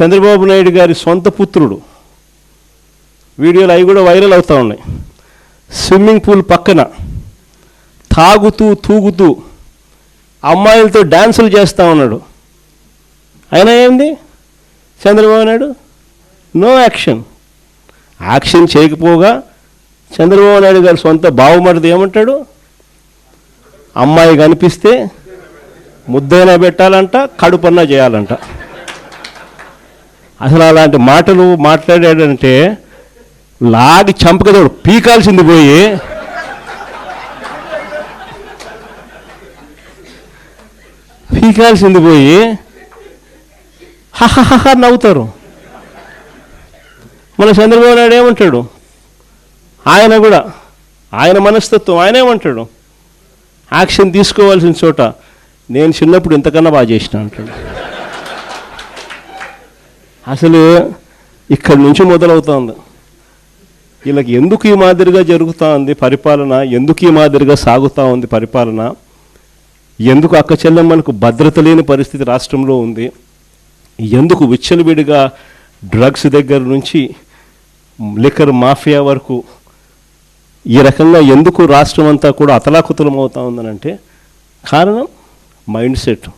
చంద్రబాబు నాయుడు గారి సొంత పుత్రుడు, వీడియోలు అవి కూడా వైరల్ అవుతూ ఉన్నాయి, స్విమ్మింగ్ పూల్ పక్కన తాగుతూ తూగుతూ అమ్మాయిలతో డ్యాన్సులు చేస్తూ ఉన్నాడు. అయినా ఏంది Chandrababu Naidu no action. Action చేయకపోగా చంద్రబాబు నాయుడు గారి సొంత బావమరిది ఏమంటాడు, అమ్మాయి కనిపిస్తే ముద్దైనా పెట్టాలంట, కడుపన్నా చేయాలంట. అసలు అలాంటి మాటలు మాట్లాడాడంటే లాగి చంపకదోడు పీకాల్సింది పోయి హహహ నవ్వుతారు. మన చంద్రబాబు నాయుడు ఏమంటాడు, ఆయన కూడా ఆయన మనస్తత్వం ఆయన ఏమంటాడు, యాక్షన్ తీసుకోవాల్సిన చోట నేను చిన్నప్పుడు ఇంతకన్నా బాగా చేసిన అంటాడు. అసలు ఇక్కడి నుంచి మొదలవుతోంది. వీళ్ళకి ఎందుకు ఈ మాదిరిగా జరుగుతూ ఉంది పరిపాలన, ఎందుకు ఈ మాదిరిగా సాగుతూ ఉంది పరిపాలన, ఎందుకు అక్క చెల్లెమ్మలకు భద్రత లేని పరిస్థితి రాష్ట్రంలో ఉంది, ఎందుకు విచ్చలవిడిగా డ్రగ్స్ దగ్గర నుంచి లిక్కర్ మాఫియా వరకు ఈ రకంగా ఎందుకు రాష్ట్రం అంతా కూడా అతలాకుతలం అవుతూ ఉందనంటే కారణం మైండ్ సెట్.